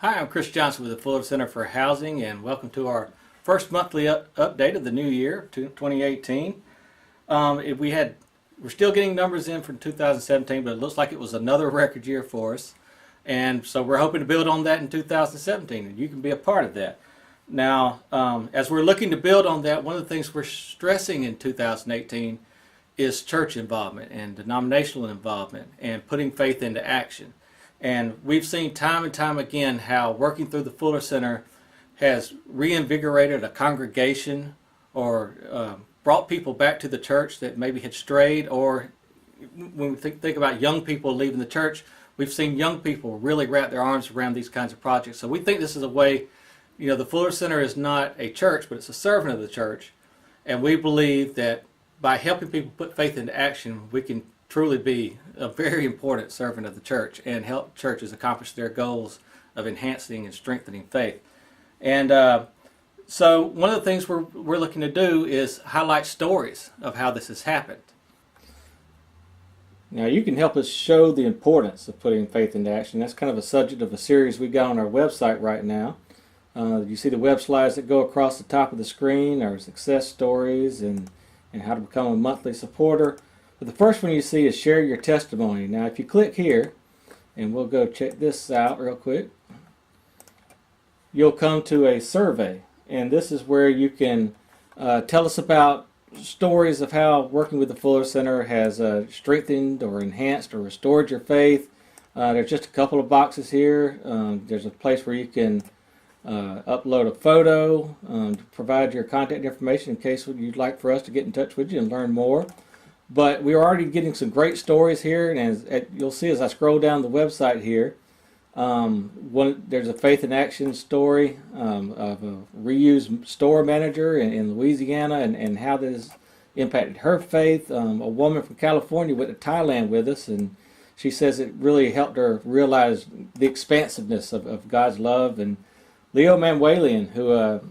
Hi, I'm Chris Johnson with the Fuller Center for Housing, and welcome to our first monthly update of the new year, 2018. We're still getting numbers in from 2017, but it looks like it was another record year for us, and so we're hoping to build on that in 2017, and you can be a part of that. Now, as we're looking to build on that, one of the things we're stressing in 2018 is church involvement and denominational involvement and putting faith into action. And we've seen time and time again how working through the Fuller Center has reinvigorated a congregation or brought people back to the church that maybe had strayed, or when we think about young people leaving the church, we've seen young people really wrap their arms around these kinds of projects. So we think this is a way, the Fuller Center is not a church, but it's a servant of the church. And we believe that by helping people put faith into action, we can truly be a very important servant of the church and help churches accomplish their goals of enhancing and strengthening faith. And so one of the things we're looking to do is highlight stories of how this has happened. Now you can help us show the importance of putting faith into action. That's kind of a subject of a series we've got on our website right now. You see the web slides that go across the top of the screen, our success stories and how to become a monthly supporter. But the first one you see is share your testimony. Now if you click here, and we'll go check this out real quick, you'll come to a survey. And this is where you can tell us about stories of how working with the Fuller Center has strengthened or enhanced or restored your faith. There's just a couple of boxes here. There's a place where you can upload a photo to provide your contact information in case you'd like for us to get in touch with you and learn more. But we're already getting some great stories here, and as you'll see as I scroll down the website here, there's a faith in action story of a reused store manager in Louisiana and how this impacted her faith. A woman from California went to Thailand with us, and she says it really helped her realize the expansiveness of God's love. And Leo Manwalian, who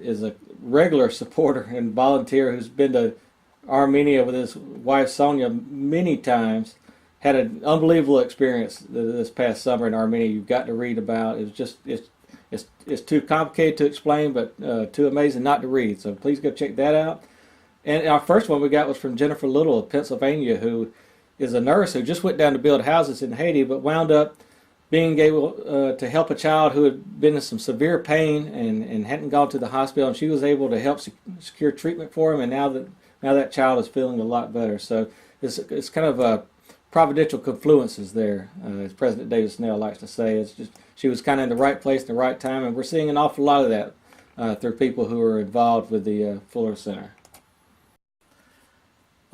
is a regular supporter and volunteer who's been to Armenia with his wife Sonia many times, had an unbelievable experience this past summer in Armenia. You've got to read about. It's too complicated to explain, but too amazing not to read. So please go check that out. And our first one we got was from Jennifer Little of Pennsylvania, who is a nurse who just went down to build houses in Haiti, but wound up being able to help a child who had been in some severe pain and hadn't gone to the hospital, and she was able to help secure treatment for him, and now that child is feeling a lot better. So it's kind of a providential confluences there, as President David Snell likes to say. It's just she was kind of in the right place at the right time, and we're seeing an awful lot of that through people who are involved with the Fuller Center.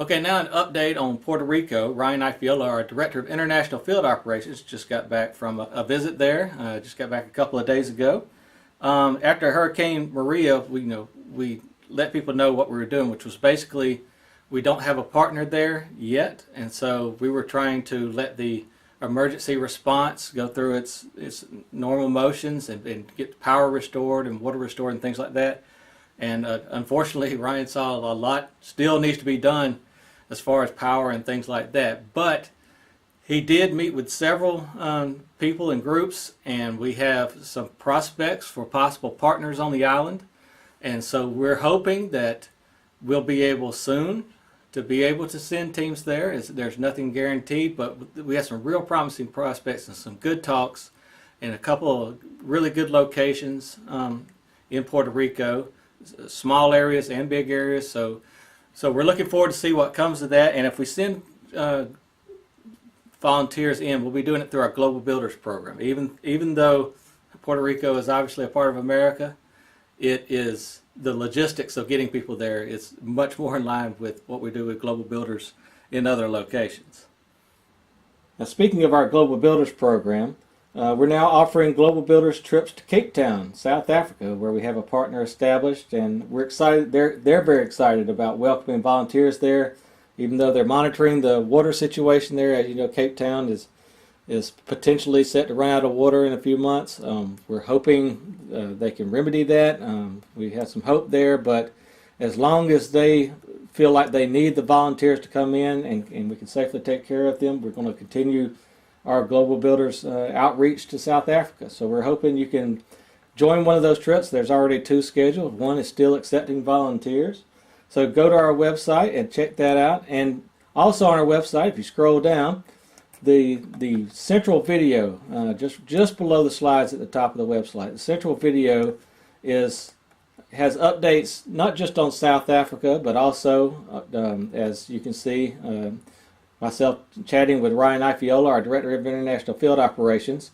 Okay, now an update on Puerto Rico. Ryan Ifiola, our Director of International Field Operations, just got back from a visit there. Just got back a couple of days ago. After Hurricane Maria, we let people know what we were doing, which was basically we don't have a partner there yet, and so we were trying to let the emergency response go through its normal motions and get power restored and water restored and things like that. And unfortunately, Ryan saw a lot still needs to be done as far as power and things like that. But he did meet with several people and groups, and we have some prospects for possible partners on the island. And so we're hoping that we'll be able soon to be able to send teams there. There's nothing guaranteed, but we have some real promising prospects and some good talks in a couple of really good locations in Puerto Rico, small areas and big areas. So we're looking forward to see what comes of that. And if we send volunteers in, we'll be doing it through our Global Builders program. Even though Puerto Rico is obviously a part of America, it is the logistics of getting people there is much more in line with what we do with Global Builders in other locations. Now, speaking of our Global Builders program, we're now offering Global Builders trips to Cape Town, South Africa, where we have a partner established, and we're excited. They're very excited about welcoming volunteers there, even though they're monitoring the water situation there. As you know, Cape Town is potentially set to run out of water in a few months. We're hoping they can remedy that. We have some hope there, but as long as they feel like they need the volunteers to come in and we can safely take care of them, we're going to continue our Global Builders outreach to South Africa. So we're hoping you can join one of those trips. There's already 2 scheduled. One is still accepting volunteers. So go to our website and check that out. And also on our website, if you scroll down, the central video, just below the slides at the top of the website, the central video has updates not just on South Africa, but also, as you can see, myself chatting with Ryan Ifiola, our Director of International Field Operations.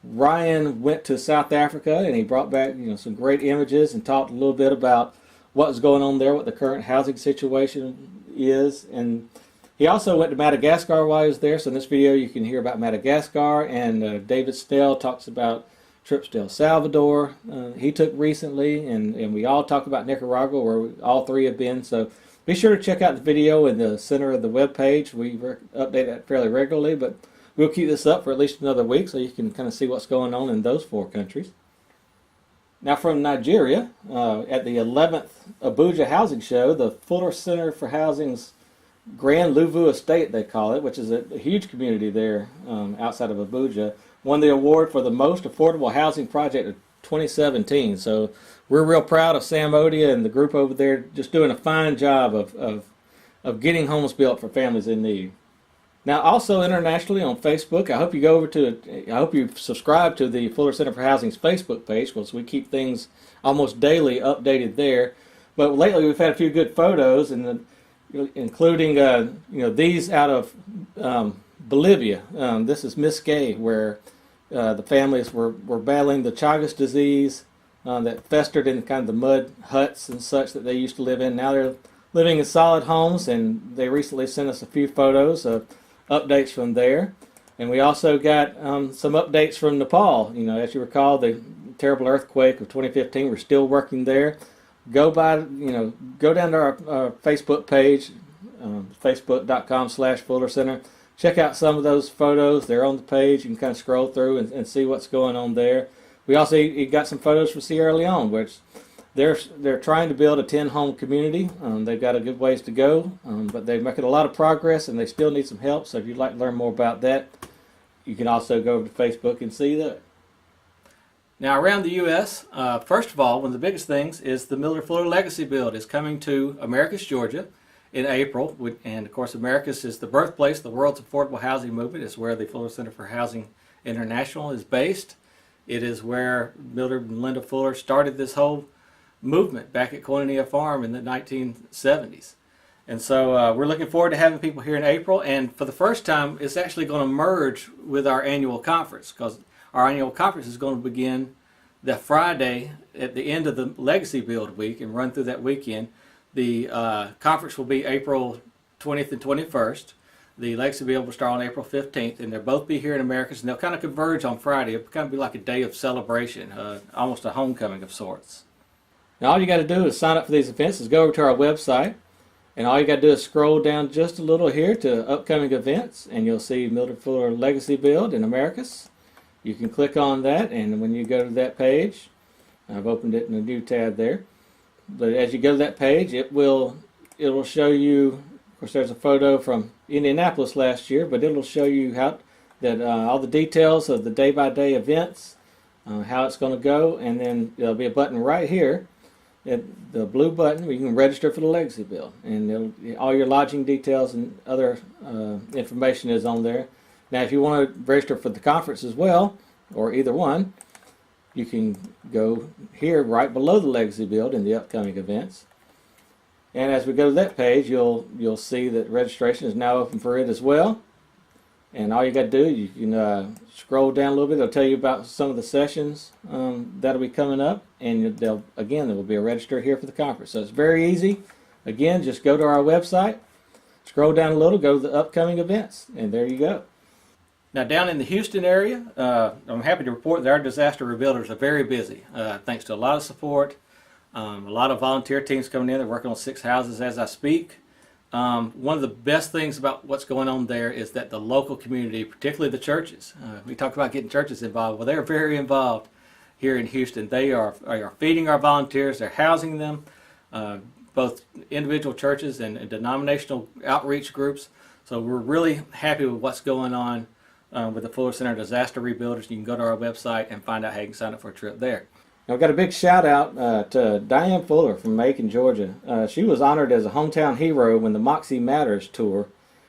Ryan went to South Africa and he brought back some great images and talked a little bit about what's going on there, what the current housing situation is, and he also went to Madagascar while he was there. So in this video you can hear about Madagascar, and David Snell talks about trips to El Salvador he took recently, and we all talk about Nicaragua, where all 3 have been. So be sure to check out the video in the center of the web page. We update that fairly regularly, but we'll keep this up for at least another week so you can kind of see what's going on in those 4 countries. Now from Nigeria, at the 11th Abuja Housing Show, the Fuller Center for Housing's Grand Luvu Estate, they call it, which is a huge community there outside of Abuja, won the award for the most affordable housing project of 2017. So we're real proud of Sam Odia and the group over there, just doing a fine job of getting homes built for families in need. Now, also internationally on Facebook, I hope you subscribe to the Fuller Center for Housing's Facebook page, because we keep things almost daily updated there. But lately we've had a few good photos, and including these out of Bolivia. This is Miskay, where the families were battling the Chagas disease that festered in kind of the mud huts and such that they used to live in. Now they're living in solid homes, and they recently sent us a few photos of updates from there. And we also got some updates from Nepal. As you recall, the terrible earthquake of 2015, we're still working there. Go down to our Facebook page, facebook.com/Fuller Center. Check out some of those photos. They're on the page. You can kind of scroll through and see what's going on there. We also got some photos from Sierra Leone, which they're trying to build a 10-home community. They've got a good ways to go, but they're making a lot of progress, and they still need some help. So if you'd like to learn more about that, you can also go over to Facebook and see that. Now, around the U.S., first of all, one of the biggest things is the Millard Fuller Legacy Build is coming to Americus, Georgia in April. And, of course, Americus is the birthplace of the world's affordable housing movement. It's where the Fuller Center for Housing International is based. It is where Millard and Linda Fuller started this whole movement back at Koinonia Farm in the 1970s. And so we're looking forward to having people here in April. And for the first time, it's actually going to merge with our annual conference, because our annual conference is going to begin that Friday at the end of the Legacy Build week and run through that weekend. The conference will be April 20th and 21st. The Legacy Build will start on April 15th, and they'll both be here in Americus, and they'll kind of converge on Friday. It'll kind of be like a day of celebration, almost a homecoming of sorts. Now all you got to do is sign up for these events, is go over to our website, and all you got to do is scroll down just a little here to upcoming events, and you'll see Millard Fuller Legacy Build in Americus. You can click on that, and when you go to that page, I've opened it in a new tab there, but as you go to that page, it will show you, of course there's a photo from Indianapolis last year, but it'll show you how that all the details of the day-by-day events, how it's going to go, and then there'll be a button right here, the blue button, where you can register for the Legacy Build, and all your lodging details and other information is on there. Now if you want to register for the conference as well, or either one, you can go here right below the Legacy Build in the upcoming events. And as we go to that page, you'll see that registration is now open for it as well. And all you got to do, you can scroll down a little bit. They'll tell you about some of the sessions that'll be coming up, and there will be a register here for the conference. So it's very easy. Again, just go to our website, scroll down a little, go to the upcoming events, and there you go. Now down in the Houston area, I'm happy to report that our disaster rebuilders are very busy, thanks to a lot of support, a lot of volunteer teams coming in. They're working on 6 houses as I speak. One of the best things about what's going on there is that the local community, particularly the churches, we talk about getting churches involved. Well, they're very involved here in Houston. They are feeding our volunteers, they're housing them, both individual churches and denominational outreach groups. So we're really happy with what's going on with the Fuller Center Disaster Rebuilders. You can go to our website and find out how you can sign up for a trip there. Now, we've got a big shout out to Diane Fuller from Macon, Georgia. She was honored as a hometown hero when the Moxie Matters tour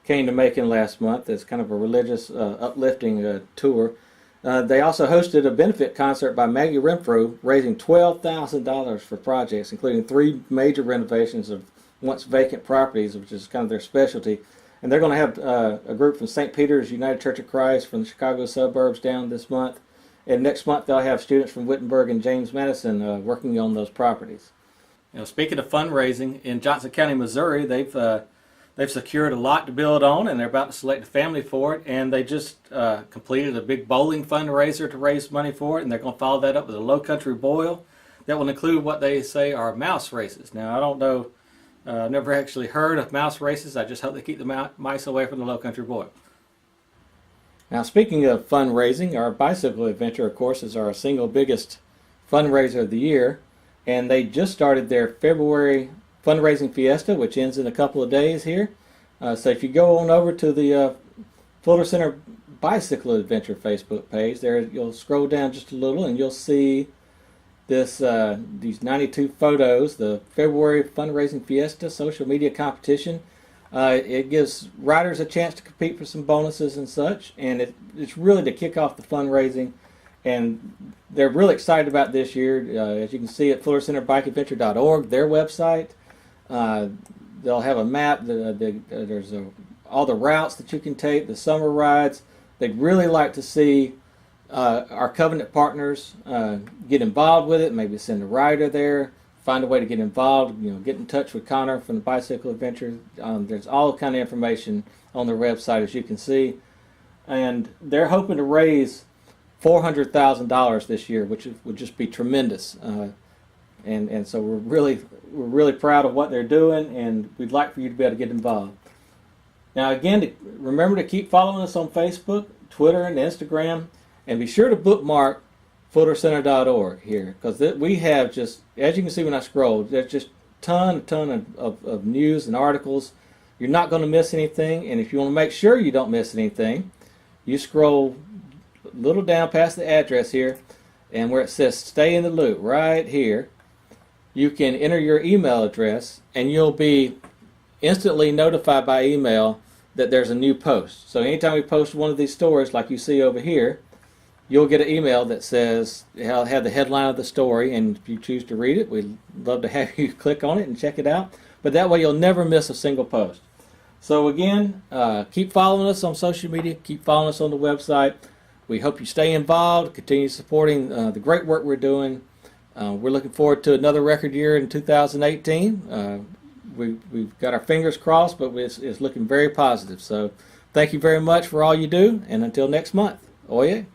came to Macon last month. It's kind of a religious, uplifting tour. They also hosted a benefit concert by Maggie Renfro, raising $12,000 for projects, including 3 major renovations of once vacant properties, which is kind of their specialty. And they're going to have a group from St. Peter's United Church of Christ from the Chicago suburbs down this month. And next month they'll have students from Wittenberg and James Madison working on those properties. Speaking of fundraising, in Johnson County, Missouri, they've secured a lot to build on, and they're about to select a family for it. And they just completed a big bowling fundraiser to raise money for it, and they're going to follow that up with a low country boil that will include what they say are mouse races. Now, I don't know, I've never actually heard of mouse races. I just hope they keep the mice away from the low country boil. Now, speaking of fundraising, our bicycle adventure, of course, is our single biggest fundraiser of the year. And they just started their February fundraising fiesta, which ends in a couple of days here. So if you go on over to the Fuller Center Bicycle Adventure Facebook page, there you'll scroll down just a little and you'll see these 92 photos, the February fundraising fiesta social media competition. It gives riders a chance to compete for some bonuses and such, and it's really to kick off the fundraising. And they're really excited about this year. As you can see at FullerCenterBikeAdventure.org, their website, they'll have a map. There's all the routes that you can take, the summer rides. They'd really like to see our covenant partners get involved with it, maybe send a rider there, find a way to get involved, get in touch with Connor from the Bicycle Adventure. There's all kind of information on their website, as you can see. And they're hoping to raise $400,000 this year, which would just be tremendous. And so we're really proud of what they're doing, and we'd like for you to be able to get involved. Now, again, remember to keep following us on Facebook, Twitter, and Instagram, and be sure to bookmark FullerCenter.org here, because we have just, as you can see when I scroll, there's just a ton of news and articles. You're not going to miss anything, and if you want to make sure you don't miss anything, you scroll a little down past the address here, and where it says Stay in the Loop right here, you can enter your email address, and you'll be instantly notified by email that there's a new post. So anytime we post one of these stories like you see over here, you'll get an email that says, I'll have the headline of the story, and if you choose to read it, we'd love to have you click on it and check it out. But that way you'll never miss a single post. So again, keep following us on social media, keep following us on the website. We hope you stay involved, continue supporting the great work we're doing. We're looking forward to another record year in 2018. We've got our fingers crossed, but it's looking very positive. So thank you very much for all you do, and until next month. Oye.